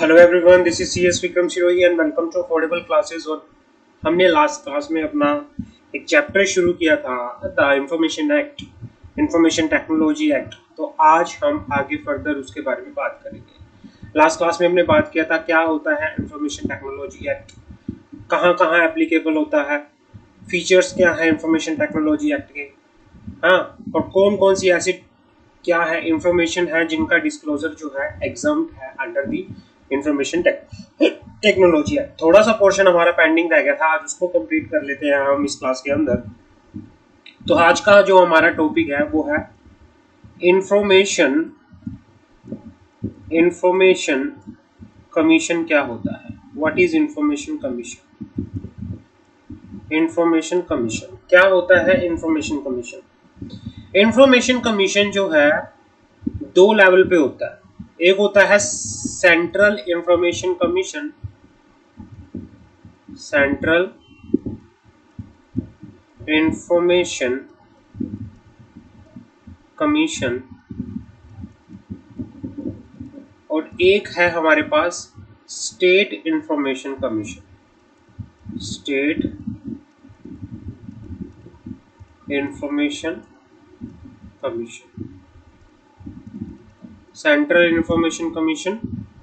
Hello everyone, this is C S Vikram Sirohi and welcome to affordable classes. और हमने last class में अपना एक चैप्टर शुरू किया था, the information act, information technology act. तो आज हम आगे फर्दर उसके बारे में बात करेंगे। लास्ट क्लास में हमने बात किया था क्या होता है इंफॉर्मेशन टेक्नोलॉजी एक्ट, कहाँ कहाँ एप्लीकेबल होता है, फीचर्स क्या है इंफॉर्मेशन टेक्नोलॉजी एक्ट के, हाँ, और कौन कौन सी ऐसी क्या है इंफॉर्मेशन है जिनका डिस्क्लोजर जो है एग्जाम्प्ट है अंडर दी इंफॉर्मेशन टेक्नोलॉजी है। थोड़ा सा पोर्शन हमारा पेंडिंग रह गया था, आज उसको कंप्लीट कर लेते हैं हम इस क्लास के अंदर। तो आज का जो हमारा टॉपिक है वो है इंफॉर्मेशन इंफॉर्मेशन कमीशन क्या होता है। What is information commission? Information commission क्या होता है? इंफॉर्मेशन कमीशन जो है दो लेवल पे होता है। एक होता है central information commission, central information commission, और एक है हमारे पास state information commission, state information commission, central information commission,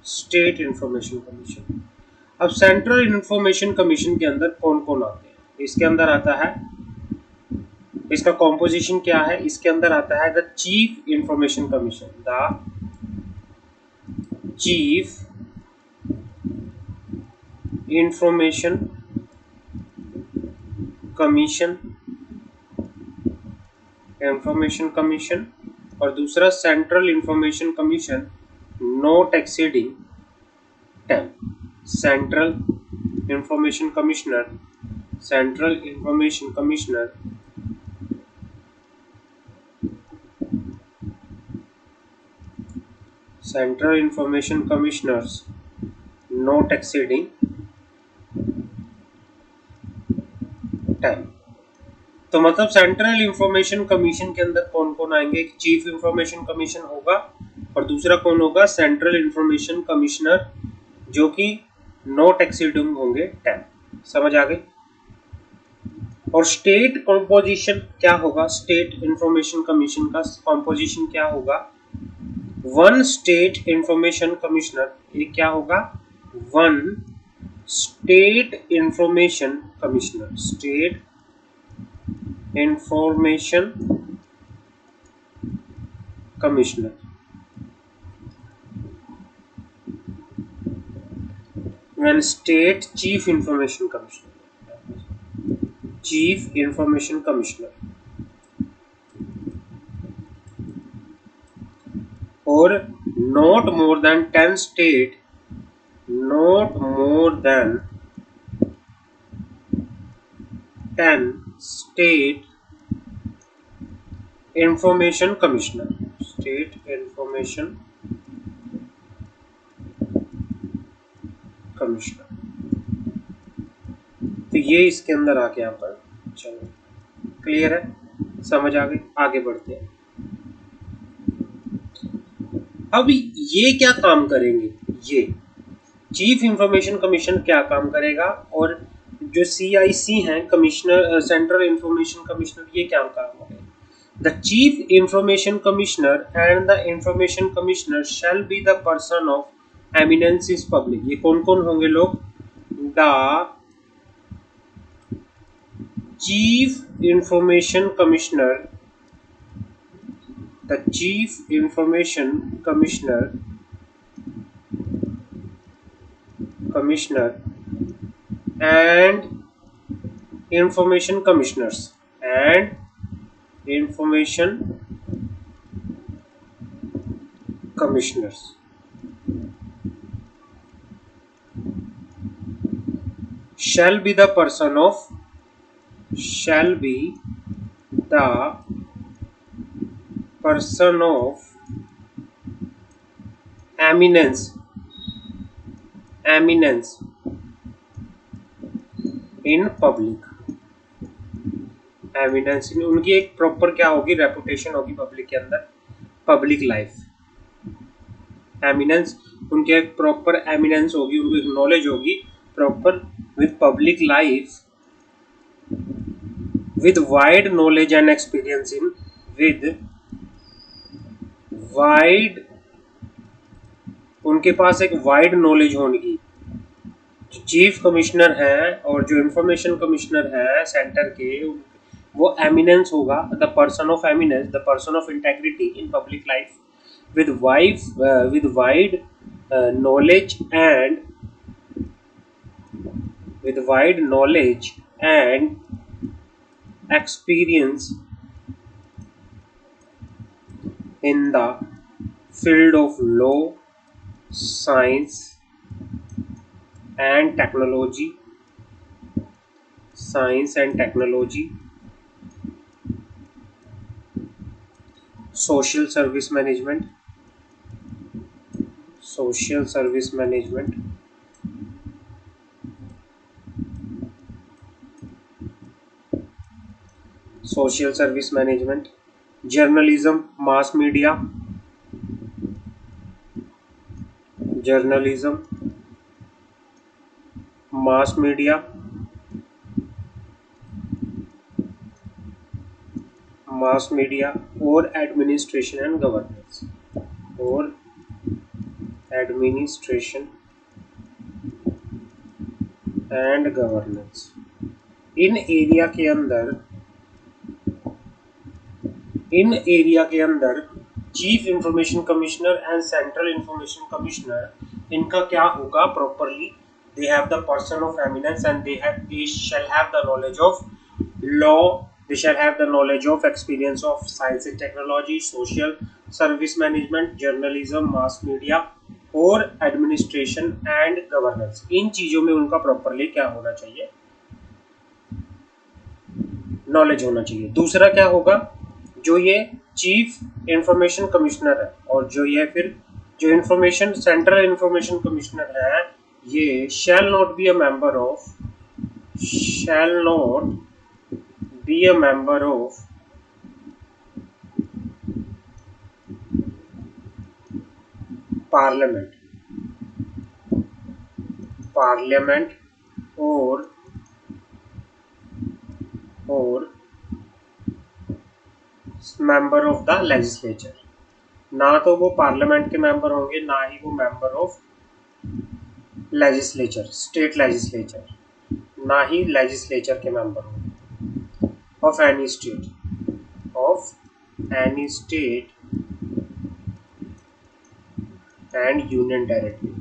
state information commission. अब सेंट्रल इंफॉर्मेशन कमीशन के अंदर कौन कौन आते हैं? इसके अंदर आता है, इसका कॉम्पोजिशन क्या है? इसके अंदर आता है the chief information commission, the chief information commission, और दूसरा central information commission not exceeding 10, central information commissioner, central information commissioner central information commissioners not exceeding 10। तो मतलब सेंट्रल इंफॉर्मेशन कमीशन के अंदर कौन कौन आएंगे? एक चीफ इंफॉर्मेशन कमीशन होगा और दूसरा कौन होगा? सेंट्रल इंफॉर्मेशन कमिश्नर, जो कि नॉट एक्सीडिंग होंगे 10। समझ आ गई? और स्टेट कॉम्पोजिशन क्या होगा? स्टेट इंफॉर्मेशन कमीशन का कॉम्पोजिशन क्या होगा? वन स्टेट इंफॉर्मेशन कमिश्नर, ये क्या होगा? One state information commissioner, state information commissioner, when state chief information commissioner or not more than 10 state information commissioner, state information commissioner. तो ये इसके अंदर आ गया पर। चलो क्लियर है, समझ आ गई? आगे बढ़ते हैं। अब ये क्या काम करेंगे? ये चीफ इंफॉर्मेशन कमीशन क्या काम करेगा, और जो CIC हैं कमिश्नर, सेंट्रल इंफॉर्मेशन कमिश्नर, ये क्या काम करेगा? The chief information commissioner and the information commissioner shall be the person of eminence is public. ये कौन कौन होंगे लोग? The chief information commissioner, the chief information commissioner and information commissioners shall be the person of eminence in public। Eminence उनकी एक proper क्या होगी? Reputation होगी पब्लिक के अंदर, पब्लिक लाइफ। एमिनेंस उनके एक प्रॉपर एमिनेंस होगी, उनको एक नॉलेज होगी proper with public life, with wide knowledge and experience in with wide उनके पास एक वाइड नॉलेज होगी। जो चीफ कमिश्नर है और जो इंफॉर्मेशन कमिश्नर है सेंटर के, वो एमिनेंस होगा, the person of eminence, the person of integrity in public life with wide knowledge and with wide knowledge and experience in the field of law, science and technology, social service management, journalism, mass media, और administration and governance, in area के अंदर chief information commissioner and central information commissioner, इनका क्या होगा properly, they have the person of eminence and they shall have the knowledge of law, they shall have the knowledge of experience of science and technology, social service management, journalism, mass media और administration and governance. इन चीजों में उनका properly क्या होना चाहिए, knowledge होना चाहिए। दूसरा क्या होगा, जो ये चीफ इंफॉर्मेशन कमिश्नर है और जो ये फिर जो इंफॉर्मेशन सेंट्रल इंफॉर्मेशन कमिश्नर है, ये shall not be a member of parliament और मेंबर ऑफ द लेजिस्लेचर। ना तो वो पार्लियामेंट के मेंबर होंगे, ना ही वो member of legislature, state legislature, ना ही लेजिस्लेचर के मेंबर होंगे of any state and union territory,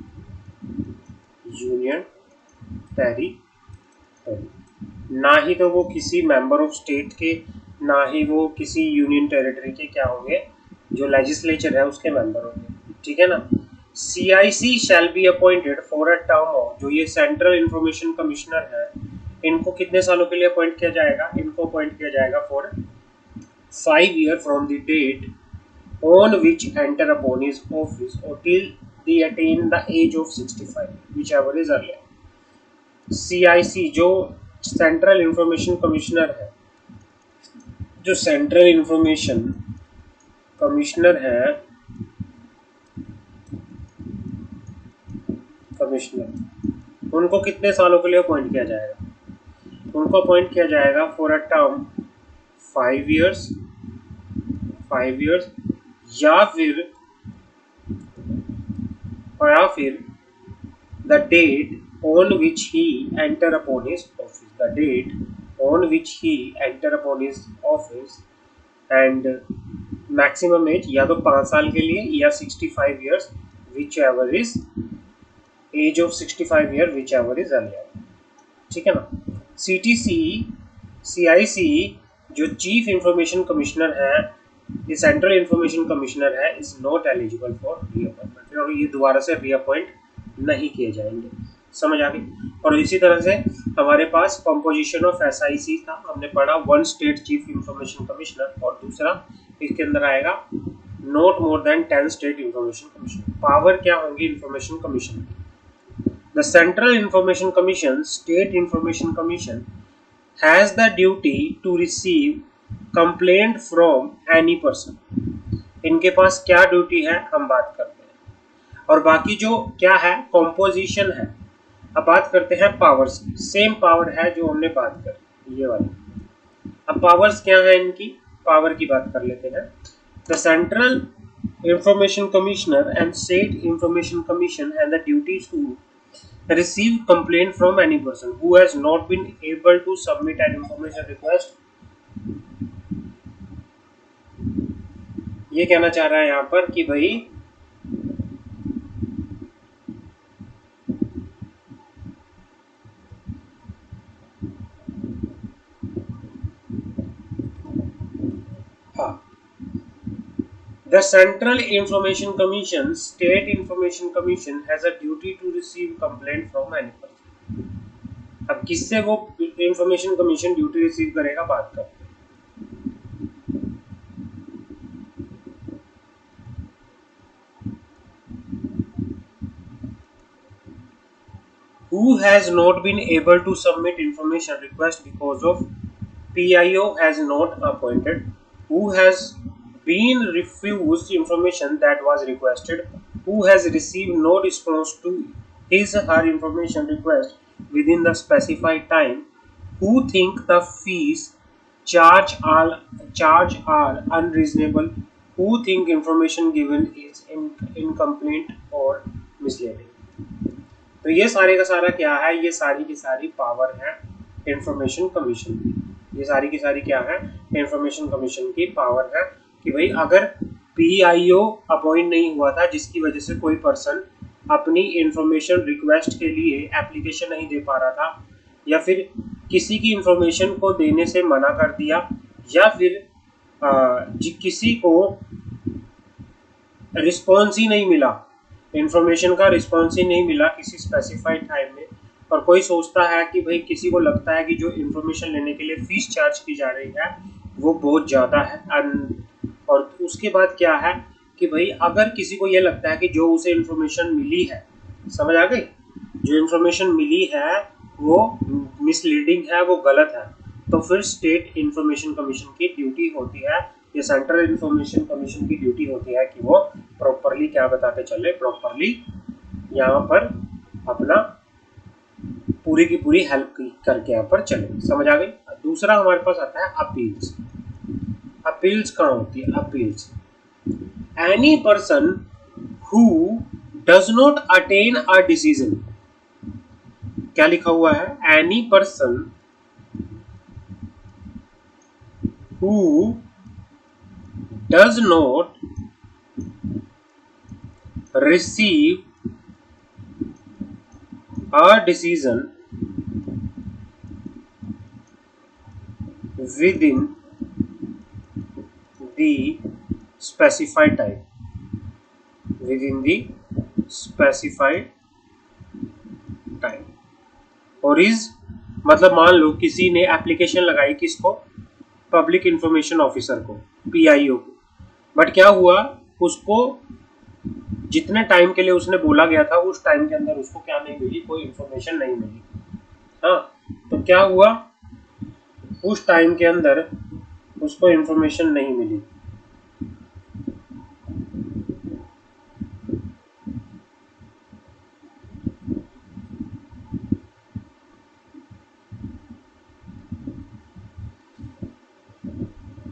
ना ही तो वो किसी मेंबर ऑफ स्टेट के, ना ही वो किसी यूनियन टेरिटरी के क्या होंगे, जो लेजिस्लेचर है उसके मेंबर होंगे, ठीक है ना। CIC shall be appointed for a term of, जो ये सेंट्रल इंफॉर्मेशन कमिश्नर है, इनको कितने सालों के लिए अपॉइंट किया जाएगा, इनको अपॉइंट किया जाएगा for 5 years from the date on which enter upon his office और till they attain the age of 65, whichever is earlier. CIC जो सेंट्रल इंफॉर्मेशन कमिश्नर है, जो सेंट्रल इंफॉर्मेशन कमिश्नर है, उनको कितने सालों के लिए अपॉइंट किया जाएगा, उनको अपॉइंट किया जाएगा फॉर अ टर्म 5 years, या फिर the date on which he enter upon his office, and maximum age या तो 5 साल के लिए या 65 years, whichever is age of 65 year, whichever is earlier, ठीक है ना। CIC जो चीफ इंफॉर्मेशन कमिश्नर है, ये सेंट्रल इंफॉर्मेशन कमिश्नर है, is not eligible for reappointment, और ये दोबारा से रीअपॉइंट नहीं किए जाएंगे, समझ आ गई। और इसी तरह से हमारे पास कंपोजिशन ऑफ SIC था, हमने पढ़ा 1 स्टेट चीफ इंफॉर्मेशन कमिश्नर, और दूसरा इसके अंदर आएगा not more than 10 state information commissioner. Power क्या होंगी इंफॉर्मेशन कमीशन की, the central information commission, state information commission has the duty to receive complaint from any person. इनके पास क्या ड्यूटी है हम बात करते हैं। और बाकी जो क्या है कॉम्पोजिशन है। अब बात करते हैं पावर्स की, सेम पावर है जो हमने बात करी ये वाली। अब पावर्स क्या है इनकी, पावर की बात कर लेते हैं। The central information commissioner and state information commission have the duties to receive complaint from any person who has not been able to submit an information request। ये कहना चाह रहा है यहाँ पर कि भाई हाँ, the Central Information Commission, State Information Commission has a duty to receive complaint from any person। अब किससे वो इंफॉर्मेशन कमीशन ड्यूटी रिसीव करेगा, बात करते हैं। Who has not been able to submit information request because of PIO has not appointed, who has been refused information that was requested, who has received no response to his or her information request within the specified time, who think the fees charged are unreasonable, who think information given is incomplete or misleading। तो ये सारे का सारा क्या है, ये सारी की सारी पावर है इंफॉर्मेशन कमीशन की। ये सारी की सारी क्या है, इंफॉर्मेशन कमीशन की पावर है कि भाई अगर पीआईओ अपॉइंट नहीं हुआ था जिसकी वजह से कोई पर्सन अपनी इंफॉर्मेशन रिक्वेस्ट के लिए एप्लीकेशन नहीं दे पा रहा था, या फिर किसी की इंफॉर्मेशन को देने से मना कर दिया, या फिर किसी को रिस्पॉन्स ही नहीं मिला, इंफॉर्मेशन का रिस्पॉन्स ही नहीं मिला किसी स्पेसिफाइड टाइम में, और कोई सोचता है कि भाई किसी को लगता है कि जो इंफॉर्मेशन लेने के लिए फीस चार्ज की जा रही है वो बहुत ज़्यादा है। और उसके बाद क्या है कि भाई अगर किसी को ये लगता है कि जो उसे इंफॉर्मेशन मिली है, समझ आ गई, जो इंफॉर्मेशन मिली है वो मिसलीडिंग है, वो गलत है, तो फिर स्टेट इंफॉर्मेशन कमीशन की ड्यूटी होती है, ये सेंट्रल इंफॉर्मेशन कमीशन की ड्यूटी होती है कि वो प्रॉपरली क्या बता के चले, प्रॉपरली यहाँ पर अपना पूरी की पूरी हेल्प करके यहाँ पर चले। समझ आ गई। दूसरा हमारे पास आता है अपील्स। अपील्स कहाँ होती है, appeals any person who does not attain a decision, क्या लिखा हुआ है, any person who does not receive a decision within the specified time, within the specified time, और इस मतलब मान लो किसी ने एप्लीकेशन लगाई किसको, पब्लिक इंफॉर्मेशन ऑफिसर को, पीआईओ को, बट क्या हुआ, उसको जितने टाइम के लिए उसने बोला गया था उस टाइम के अंदर उसको क्या नहीं मिली, कोई इंफॉर्मेशन नहीं मिली। हाँ, तो क्या हुआ, उस टाइम के अंदर उसको इंफॉर्मेशन नहीं मिली।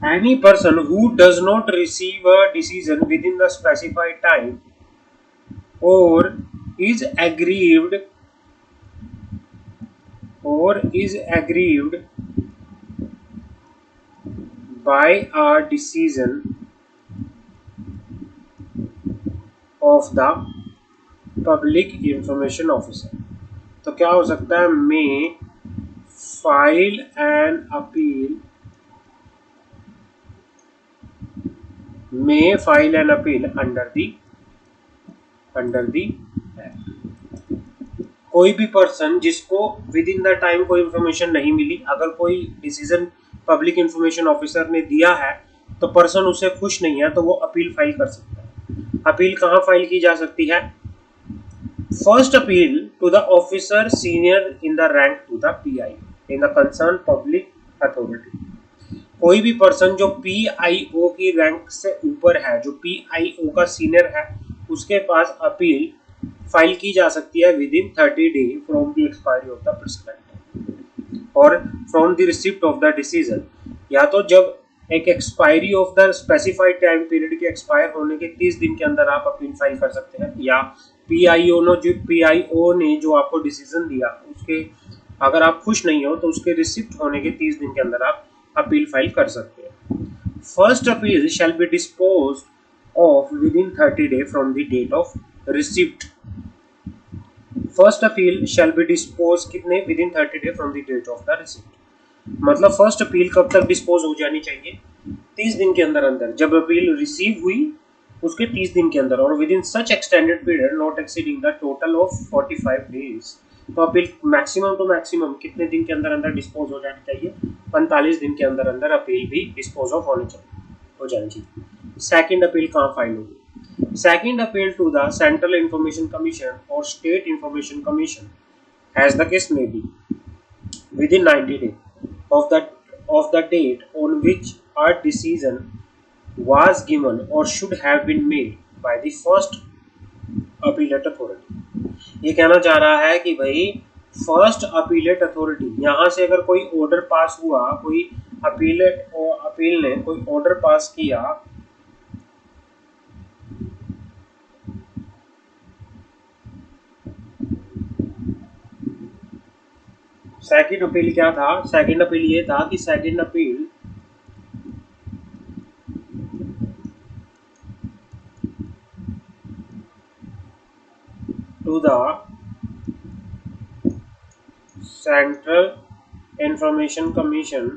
Any person who does not receive a decision within the specified time or is aggrieved by a decision of the public information officer, तो क्या हो सकता है, may file an appeal under the act। कोई भी person जिसको with in the time कोई information नहीं मिली, अगर कोई डिसीजन पब्लिक इंफॉर्मेशन ऑफिसर ने दिया है तो पर्सन उससे खुश नहीं है, तो वो अपील फाइल कर सकता है। अपील कहाँ फाइल की जा सकती है, first appeal to the officer senior in the rank to the PI in the concern public authority. कोई भी पर्सन जो पीआईओ की रैंक से ऊपर है, जो पीआईओ का सीनियर है, उसके पास अपील फाइल की जा सकती है within 30 day from the expiry of the prescribed और from the receipt of the decision. या तो जब एक expiry of the specified time period के एक्सपायर होने के 30 दिन के अंदर आप अपील फाइल कर सकते हैं, या पीआईओ ने जो आपको डिसीजन दिया उसके अगर आप खुश नहीं हो तो उसके रिसिप्ट होने के 30 दिन के अंदर आप अपील फाइल कर सकते हैं। First appeal shall be dispose of within 30 day from the date of receipt. First appeal shall be dispose कितने within 30 day from the date of the receipt, मतलब फर्स्ट अपील कब तक dispose हो जानी चाहिए, 30 दिन के अंदर अंदर, जब अपील रिसीव हुई उसके 30 दिन के अंदर, और with in such extended period not exceeding the total of 45 days. तो अपील मैक्सिमम टू मैक्सिमम कितने दिन के अंदर अंदर डिस्पोज हो जानी चाहिए, 45 दिन के अंदर अंदर अपील भी डिस्पोज ऑफ हो जानी चाहिए। सेकंड अपील कहाँ फाइल होगी, second appeal to the central information commission और state information commission as the case may be within 90 days of the date on which a decision was given or should have been made by the first appellate authority। ये कहना चाह रहा है कि भाई first appellate authority, यहाँ से अगर कोई ऑर्डर पास हुआ, कोई अपील ने कोई ऑर्डर पास किया, सेकंड अपील क्या था, सेकंड अपील ये था कि second appeal to the central information commission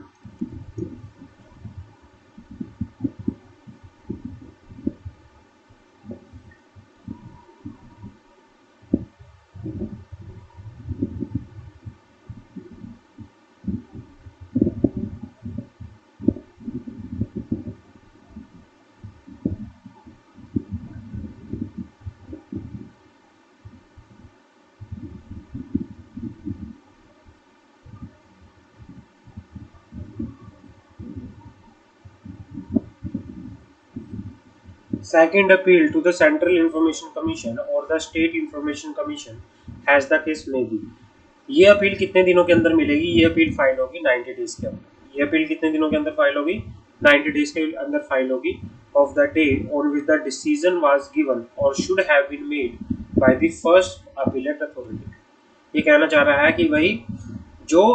second appeal to the central information commission or the state information commission as the case may be। ये appeal कितने दिनों के अंदर मिलेगी, ये अपील फाइल होगी 90 डेज के अंदर। ये अपील कितने दिनों के अंदर फाइल होगी, 90 डेज के अंदर फाइल होगी of the day on which the decision was given और should have been made by the first appellate authority. ये कहना चाह रहा है कि भाई जो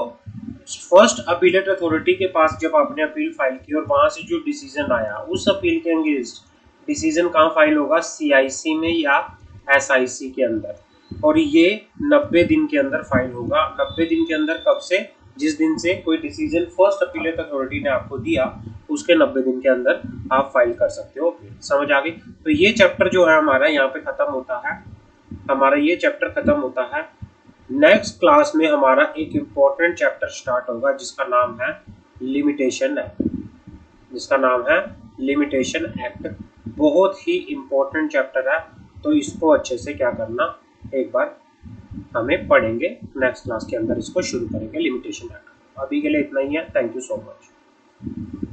फर्स्ट अपीलेट अथॉरिटी के पास जब आपने अपील फाइल की और वहां से जो डिसीजन आया उस अपील के अगेंस्ट डिसीजन कहाँ फाइल होगा, सीआईसी में या एसआईसी के अंदर, और ये 90 दिन के अंदर फाइल होगा। 90 दिन के अंदर कब से, जिस दिन से कोई डिसीजन फर्स्ट अपीलेट अथॉरिटी ने आपको दिया उसके 90 दिन के अंदर आप फाइल कर सकते हो। समझ आ गई। तो ये चैप्टर जो है हमारा यहाँ पे खत्म होता है, हमारा ये चैप्टर खत्म होता है। नेक्स्ट क्लास में हमारा एक इम्पोर्टेंट चैप्टर स्टार्ट होगा जिसका नाम है लिमिटेशन एक्ट, जिसका नाम है लिमिटेशन एक्ट। बहुत ही इम्पोर्टेंट चैप्टर है, तो इसको अच्छे से क्या करना, एक बार हमें पढ़ेंगे, नेक्स्ट क्लास के अंदर इसको शुरू करेंगे लिमिटेशन एक्ट। अभी के लिए इतना ही है। Thank you so much.